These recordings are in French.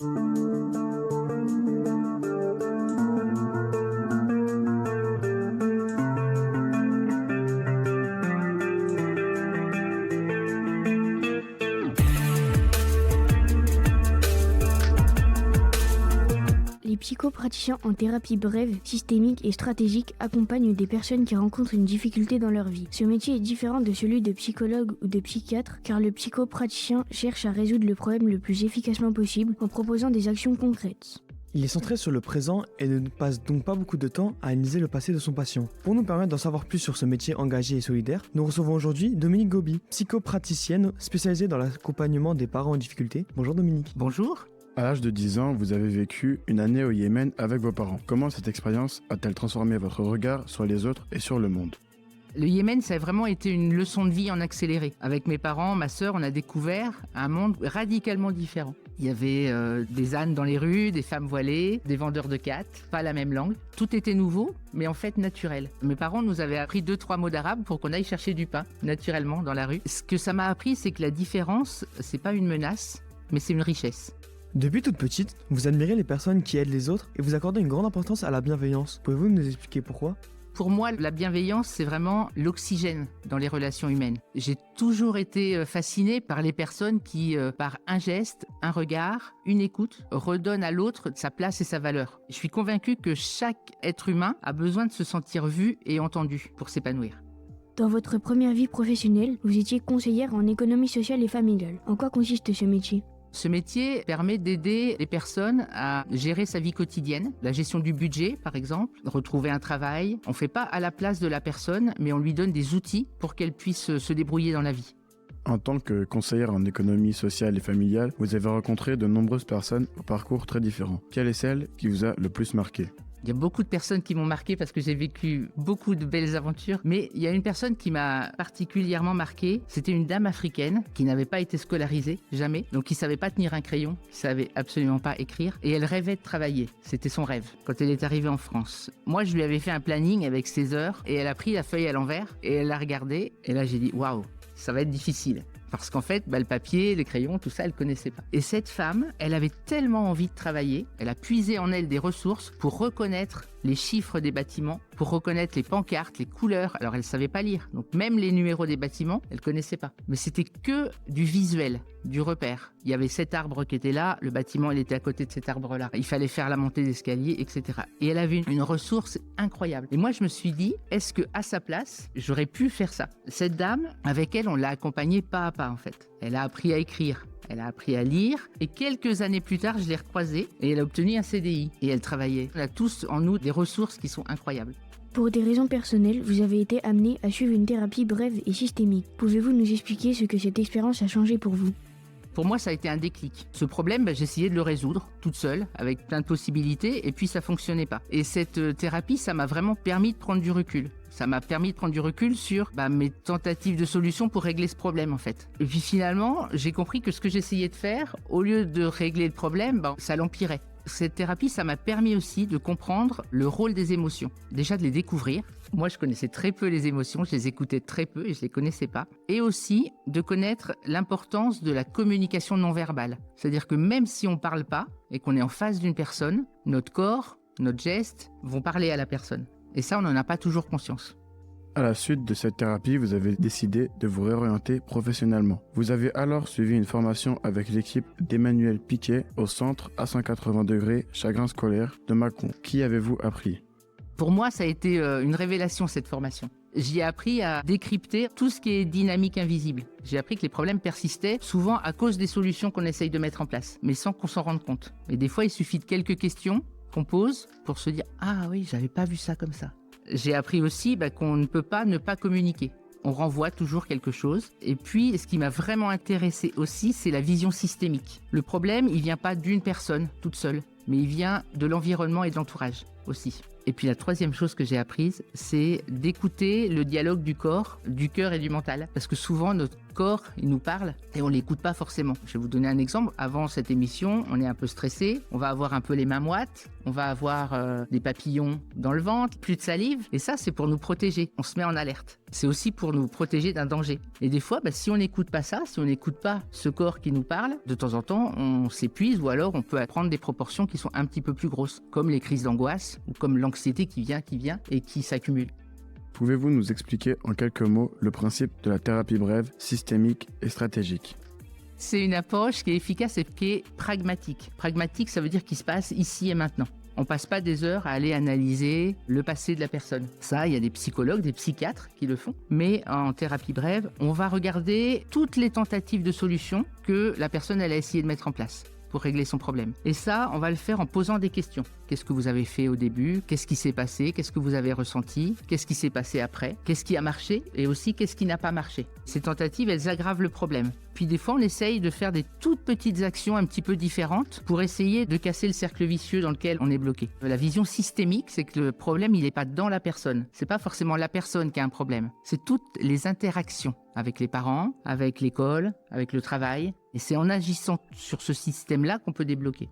Les psychopraticiens en thérapie brève, systémique et stratégique accompagnent des personnes qui rencontrent une difficulté dans leur vie. Ce métier est différent de celui de psychologue ou de psychiatre car le psychopraticien cherche à résoudre le problème le plus efficacement possible en proposant des actions concrètes. Il est centré sur le présent et ne passe donc pas beaucoup de temps à analyser le passé de son patient. Pour nous permettre d'en savoir plus sur ce métier engagé et solidaire, nous recevons aujourd'hui Dominique Gobi, psychopraticienne spécialisée dans l'accompagnement des parents en difficulté. Bonjour Dominique. Bonjour. À l'âge de 10 ans, vous avez vécu une année au Yémen avec vos parents. Comment cette expérience a-t-elle transformé votre regard sur les autres et sur le monde ? Le Yémen, ça a vraiment été une leçon de vie en accéléré. Avec mes parents, ma sœur, on a découvert un monde radicalement différent. Il y avait des ânes dans les rues, des femmes voilées, des vendeurs de quêtes, pas la même langue. Tout était nouveau, mais en fait naturel. Mes parents nous avaient appris 2-3 mots d'arabe pour qu'on aille chercher du pain, naturellement, dans la rue. Ce que ça m'a appris, c'est que la différence, c'est pas une menace, mais c'est une richesse. Depuis toute petite, vous admirez les personnes qui aident les autres et vous accordez une grande importance à la bienveillance. Pouvez-vous nous expliquer pourquoi ? Pour moi, la bienveillance, c'est vraiment l'oxygène dans les relations humaines. J'ai toujours été fascinée par les personnes qui, par un geste, un regard, une écoute, redonnent à l'autre sa place et sa valeur. Je suis convaincue que chaque être humain a besoin de se sentir vu et entendu pour s'épanouir. Dans votre première vie professionnelle, vous étiez conseillère en économie sociale et familiale. En quoi consiste ce métier ? Ce métier permet d'aider les personnes à gérer sa vie quotidienne, la gestion du budget par exemple, retrouver un travail. On ne fait pas à la place de la personne, mais on lui donne des outils pour qu'elle puisse se débrouiller dans la vie. En tant que conseillère en économie sociale et familiale, vous avez rencontré de nombreuses personnes au parcours très différents. Quelle est celle qui vous a le plus marqué ? Il y a beaucoup de personnes qui m'ont marqué parce que j'ai vécu beaucoup de belles aventures. Mais il y a une personne qui m'a particulièrement marqué. C'était une dame africaine qui n'avait pas été scolarisée, jamais. Donc qui savait pas tenir un crayon, qui savait absolument pas écrire. Et elle rêvait de travailler. C'était son rêve quand elle est arrivée en France. Moi, je lui avais fait un planning avec ses heures et elle a pris la feuille à l'envers et elle l'a regardée. Et là, j'ai dit, waouh, ça va être difficile. Parce qu'en fait, le papier, les crayons, tout ça, elle connaissait pas. Et cette femme, elle avait tellement envie de travailler, elle a puisé en elle des ressources pour reconnaître les chiffres des bâtiments, pour reconnaître les pancartes, les couleurs. Alors, elle savait pas lire. Donc, même les numéros des bâtiments, elle connaissait pas. Mais c'était que du visuel, du repère. Il y avait cet arbre qui était là, le bâtiment, il était à côté de cet arbre-là. Il fallait faire la montée d'escalier, etc. Et elle avait une ressource incroyable. Et moi, je me suis dit, est-ce que à sa place, j'aurais pu faire ça ? Cette dame, avec elle, on l'a accompagnée pas à pas, en fait. Elle a appris à écrire. Elle a appris à lire et quelques années plus tard, je l'ai recroisée et elle a obtenu un CDI et elle travaillait. On a tous en nous des ressources qui sont incroyables. Pour des raisons personnelles, vous avez été amené à suivre une thérapie brève et systémique. Pouvez-vous nous expliquer ce que cette expérience a changé pour vous ? Pour moi, ça a été un déclic. Ce problème, j'essayais de le résoudre toute seule, avec plein de possibilités, et puis ça fonctionnait pas. Et cette thérapie, ça m'a vraiment permis de prendre du recul. Ça m'a permis de prendre du recul sur mes tentatives de solution pour régler ce problème, en fait. Et puis finalement, j'ai compris que ce que j'essayais de faire, au lieu de régler le problème, ça l'empirait. Cette thérapie, ça m'a permis aussi de comprendre le rôle des émotions. Déjà de les découvrir. Moi, je connaissais très peu les émotions, je les écoutais très peu et je les connaissais pas. Et aussi de connaître l'importance de la communication non verbale. C'est-à-dire que même si on parle pas et qu'on est en face d'une personne, notre corps, notre geste vont parler à la personne. Et ça, on n'en a pas toujours conscience. À la suite de cette thérapie, vous avez décidé de vous réorienter professionnellement. Vous avez alors suivi une formation avec l'équipe d'Emmanuel Piquet au centre A180° Chagrin scolaire de Mâcon. Qui avez-vous appris ? Pour moi, ça a été une révélation, cette formation. J'y ai appris à décrypter tout ce qui est dynamique invisible. J'ai appris que les problèmes persistaient souvent à cause des solutions qu'on essaye de mettre en place, mais sans qu'on s'en rende compte. Et des fois, il suffit de quelques questions qu'on pose pour se dire « Ah oui, j'avais pas vu ça comme ça ». J'ai appris aussi qu'on ne peut pas ne pas communiquer. On renvoie toujours quelque chose. Et puis, ce qui m'a vraiment intéressé aussi, c'est la vision systémique. Le problème, il vient pas d'une personne toute seule, mais il vient de l'environnement et de l'entourage aussi. Et puis la troisième chose que j'ai apprise, c'est d'écouter le dialogue du corps, du cœur et du mental. Parce que souvent, notre corps, il nous parle et on l'écoute pas forcément. Je vais vous donner un exemple. Avant cette émission, on est un peu stressé, on va avoir un peu les mains moites, on va avoir des papillons dans le ventre, plus de salive. Et ça, c'est pour nous protéger. On se met en alerte. C'est aussi pour nous protéger d'un danger. Et des fois, si on n'écoute pas ça, si on n'écoute pas ce corps qui nous parle, de temps en temps, on s'épuise ou alors on peut prendre des proportions qui sont un petit peu plus grosses, comme les crises d'angoisse ou comme l'anxiété qui vient et qui s'accumule. Pouvez-vous nous expliquer en quelques mots le principe de la thérapie brève, systémique et stratégique ? C'est une approche qui est efficace et qui est pragmatique. Pragmatique, ça veut dire qu'il se passe ici et maintenant. On passe pas des heures à aller analyser le passé de la personne. Ça, il y a des psychologues, des psychiatres qui le font. Mais en thérapie brève, on va regarder toutes les tentatives de solutions que la personne elle a essayé de mettre en place pour régler son problème. Et ça, on va le faire en posant des questions. Qu'est-ce que vous avez fait au début ? Qu'est-ce qui s'est passé ? Qu'est-ce que vous avez ressenti ? Qu'est-ce qui s'est passé après ? Qu'est-ce qui a marché ? Et aussi, qu'est-ce qui n'a pas marché ? Ces tentatives, elles aggravent le problème. Puis des fois, on essaye de faire des toutes petites actions un petit peu différentes pour essayer de casser le cercle vicieux dans lequel on est bloqué. La vision systémique, c'est que le problème, il n'est pas dans la personne. C'est pas forcément la personne qui a un problème. C'est toutes les interactions avec les parents, avec l'école, avec le travail. Et c'est en agissant sur ce système-là qu'on peut débloquer.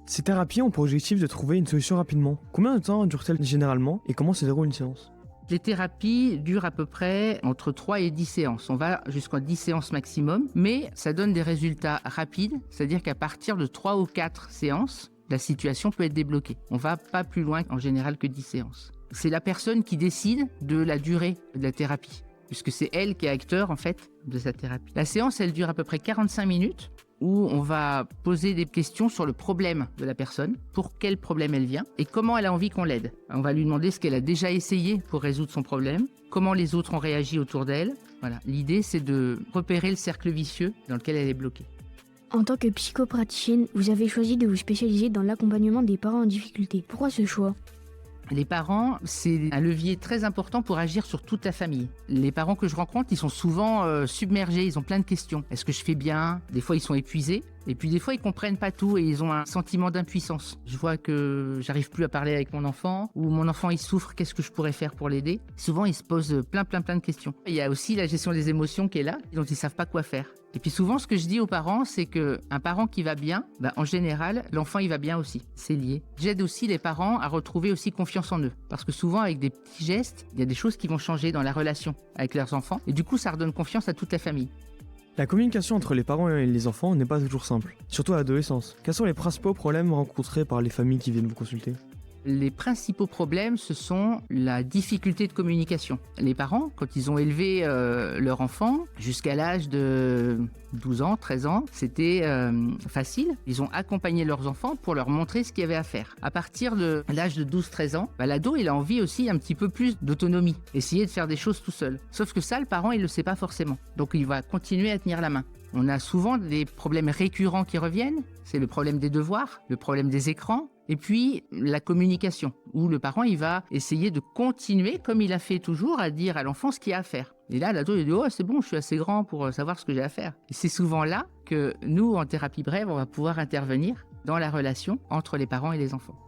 Ces thérapies ont pour objectif de trouver une solution rapidement. Combien de temps durent-elles généralement et comment se déroule une séance ? Les thérapies durent à peu près entre 3 et 10 séances. On va jusqu'à 10 séances maximum, mais ça donne des résultats rapides, c'est-à-dire qu'à partir de 3 ou 4 séances, la situation peut être débloquée. On ne va pas plus loin en général que 10 séances. C'est la personne qui décide de la durée de la thérapie, puisque c'est elle qui est acteur en fait de sa thérapie. La séance, elle dure à peu près 45 minutes, où on va poser des questions sur le problème de la personne, pour quel problème elle vient et comment elle a envie qu'on l'aide. On va lui demander ce qu'elle a déjà essayé pour résoudre son problème, comment les autres ont réagi autour d'elle. Voilà. L'idée, c'est de repérer le cercle vicieux dans lequel elle est bloquée. En tant que psychopraticienne, vous avez choisi de vous spécialiser dans l'accompagnement des parents en difficulté. Pourquoi ce choix ? Les parents, c'est un levier très important pour agir sur toute la famille. Les parents que je rencontre, ils sont souvent submergés, ils ont plein de questions. Est-ce que je fais bien ? Des fois, ils sont épuisés. Et puis des fois, ils comprennent pas tout et ils ont un sentiment d'impuissance. Je vois que j'arrive plus à parler avec mon enfant, ou mon enfant, il souffre, qu'est-ce que je pourrais faire pour l'aider ? Souvent, ils se posent plein de questions. Il y a aussi la gestion des émotions qui est là, dont ils savent pas quoi faire. Et puis souvent, ce que je dis aux parents, c'est qu'un parent qui va bien, en général, l'enfant, il va bien aussi. C'est lié. J'aide aussi les parents à retrouver aussi confiance en eux. Parce que souvent, avec des petits gestes, il y a des choses qui vont changer dans la relation avec leurs enfants. Et du coup, ça redonne confiance à toute la famille. La communication entre les parents et les enfants n'est pas toujours simple, surtout à l'adolescence. Quels sont les principaux problèmes rencontrés par les familles qui viennent vous consulter ? Les principaux problèmes, ce sont la difficulté de communication. Les parents, quand ils ont élevé leur enfant jusqu'à l'âge de 12 ans, 13 ans, c'était facile. Ils ont accompagné leurs enfants pour leur montrer ce qu'il y avait à faire. À partir de l'âge de 12-13 ans, l'ado, il a envie aussi un petit peu plus d'autonomie, essayer de faire des choses tout seul. Sauf que ça, le parent, il ne le sait pas forcément. Donc il va continuer à tenir la main. On a souvent des problèmes récurrents qui reviennent. C'est le problème des devoirs, le problème des écrans, et puis la communication, où le parent il va essayer de continuer, comme il a fait toujours, à dire à l'enfant ce qu'il y a à faire. Et là, l'ado il dit « Oh, c'est bon, je suis assez grand pour savoir ce que j'ai à faire ». Et c'est souvent là que nous, en thérapie brève, on va pouvoir intervenir dans la relation entre les parents et les enfants.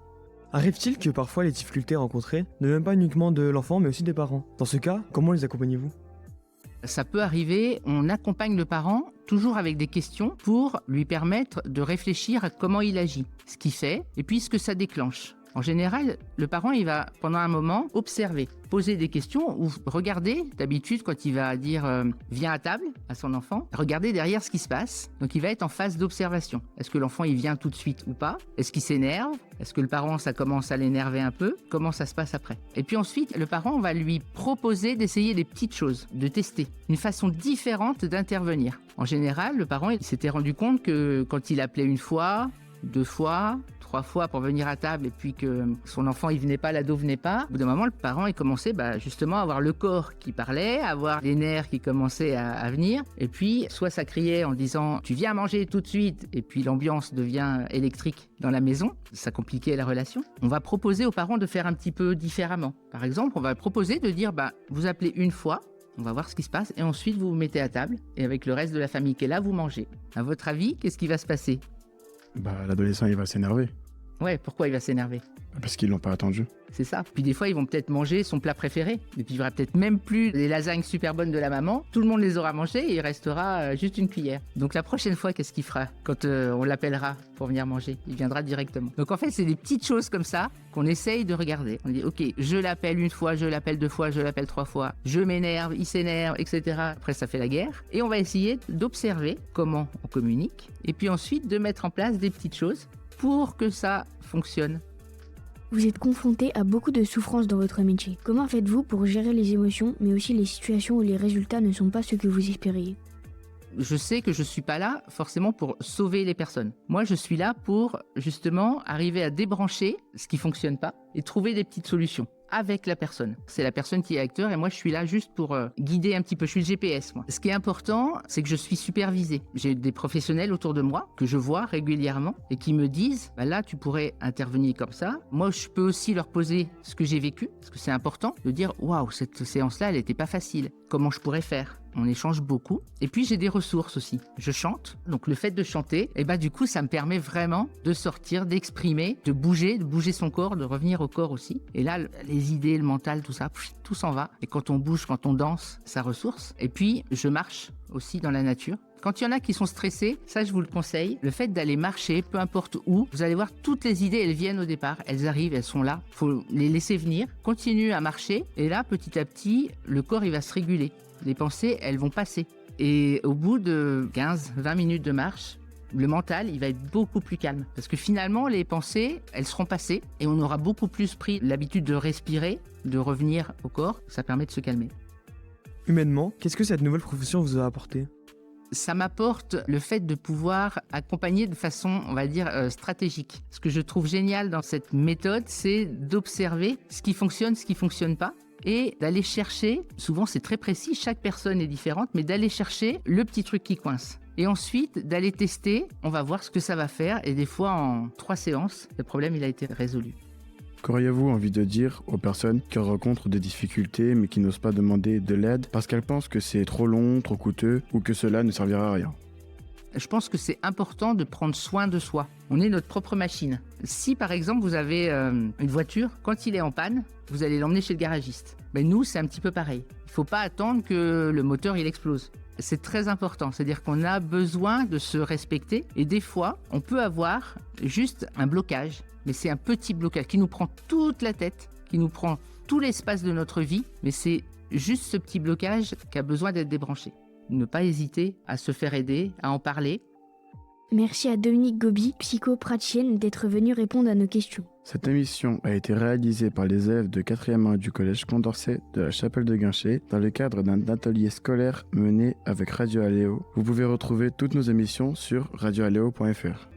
Arrive-t-il que parfois les difficultés rencontrées ne viennent pas uniquement de l'enfant, mais aussi des parents ? Dans ce cas, comment les accompagnez-vous ? Ça peut arriver, on accompagne le parent toujours avec des questions pour lui permettre de réfléchir à comment il agit, ce qu'il fait et puis ce que ça déclenche. En général, le parent, il va pendant un moment observer, poser des questions ou regarder, d'habitude quand il va dire « viens à table » à son enfant, regarder derrière ce qui se passe. Donc il va être en phase d'observation. Est-ce que l'enfant il vient tout de suite ou pas ? Est-ce qu'il s'énerve ? Est-ce que le parent, ça commence à l'énerver un peu ? Comment ça se passe après ? Et puis ensuite, le parent va lui proposer d'essayer des petites choses, de tester, une façon différente d'intervenir. En général, le parent il s'était rendu compte que quand il appelait une fois, 2 fois, 3 fois pour venir à table et puis que son enfant il venait pas, l'ado venait pas, au bout d'un moment le parent il commençait justement à avoir le corps qui parlait, à avoir les nerfs qui commençaient à venir et puis soit ça criait en disant tu viens manger tout de suite et puis l'ambiance devient électrique dans la maison, ça compliquait la relation. On va proposer aux parents de faire un petit peu différemment. Par exemple, on va proposer de dire vous appelez une fois, on va voir ce qui se passe et ensuite vous vous mettez à table et avec le reste de la famille qui est là, vous mangez. À votre avis, qu'est-ce qui va se passer ? L'adolescent il va s'énerver. Ouais, pourquoi il va s'énerver? Parce qu'ils l'ont pas attendu. C'est ça. Puis des fois, ils vont peut-être manger son plat préféré. Et puis il n'y aura peut-être même plus les lasagnes super bonnes de la maman. Tout le monde les aura mangées et il restera juste une cuillère. Donc la prochaine fois, qu'est-ce qu'il fera quand on l'appellera pour venir manger? Il viendra directement. Donc en fait, c'est des petites choses comme ça qu'on essaye de regarder. On dit, ok, je l'appelle une fois, je l'appelle 2 fois, je l'appelle 3 fois. Je m'énerve, il s'énerve, etc. Après, ça fait la guerre. Et on va essayer d'observer comment on communique. Et puis ensuite, de mettre en place des petites choses pour que ça fonctionne. Vous êtes confronté à beaucoup de souffrances dans votre métier. Comment faites-vous pour gérer les émotions, mais aussi les situations où les résultats ne sont pas ceux que vous espériez? Je sais que je ne suis pas là forcément pour sauver les personnes. Moi, je suis là pour justement arriver à débrancher ce qui ne fonctionne pas et trouver des petites solutions avec la personne. C'est la personne qui est acteur et moi, je suis là juste pour guider un petit peu. Je suis le GPS, moi. Ce qui est important, c'est que je suis supervisé. J'ai des professionnels autour de moi que je vois régulièrement et qui me disent bah là, tu pourrais intervenir comme ça. Moi, je peux aussi leur poser ce que j'ai vécu parce que c'est important de dire waouh, cette séance-là, elle n'était pas facile. Comment je pourrais faire? On échange beaucoup. Et puis, j'ai des ressources aussi. Je chante. Donc, le fait de chanter, du coup, ça me permet vraiment de sortir, d'exprimer, de bouger son corps, de revenir au corps aussi. Et là, les idées, le mental, tout ça, tout s'en va. Et quand on bouge, quand on danse, ça ressource. Et puis, je marche aussi dans la nature. Quand il y en a qui sont stressés, ça, je vous le conseille, le fait d'aller marcher, peu importe où, vous allez voir, toutes les idées, elles viennent au départ, elles arrivent, elles sont là. Il faut les laisser venir, continuer à marcher. Et là, petit à petit, le corps, il va se réguler. Les pensées, elles vont passer. Et au bout de 15-20 minutes de marche, le mental, il va être beaucoup plus calme. Parce que finalement, les pensées, elles seront passées et on aura beaucoup plus pris l'habitude de respirer, de revenir au corps. Ça permet de se calmer. Humainement, qu'est-ce que cette nouvelle profession vous a apporté? Ça m'apporte le fait de pouvoir accompagner de façon, on va dire, stratégique. Ce que je trouve génial dans cette méthode, c'est d'observer ce qui fonctionne, ce qui ne fonctionne pas. Et d'aller chercher, souvent c'est très précis, chaque personne est différente, mais d'aller chercher le petit truc qui coince. Et ensuite, d'aller tester, on va voir ce que ça va faire. Et des fois, en 3 séances, le problème il a été résolu. Qu'auriez-vous envie de dire aux personnes qui rencontrent des difficultés mais qui n'osent pas demander de l'aide parce qu'elles pensent que c'est trop long, trop coûteux ou que cela ne servira à rien? Je pense que c'est important de prendre soin de soi. On est notre propre machine. Si par exemple vous avez une voiture, quand il est en panne, vous allez l'emmener chez le garagiste. Nous, c'est un petit peu pareil. Il ne faut pas attendre que le moteur il explose. C'est très important, c'est-à-dire qu'on a besoin de se respecter et des fois, on peut avoir juste un blocage, mais c'est un petit blocage qui nous prend toute la tête, qui nous prend tout l'espace de notre vie, mais c'est juste ce petit blocage qui a besoin d'être débranché. Ne pas hésiter à se faire aider, à en parler. Merci à Dominique Gobi, psychopraticienne, d'être venue répondre à nos questions. Cette émission a été réalisée par les élèves de 4e 1 du collège Condorcet de la Chapelle de Guinchay dans le cadre d'un atelier scolaire mené avec Radio Aléo. Vous pouvez retrouver toutes nos émissions sur radioaléo.fr.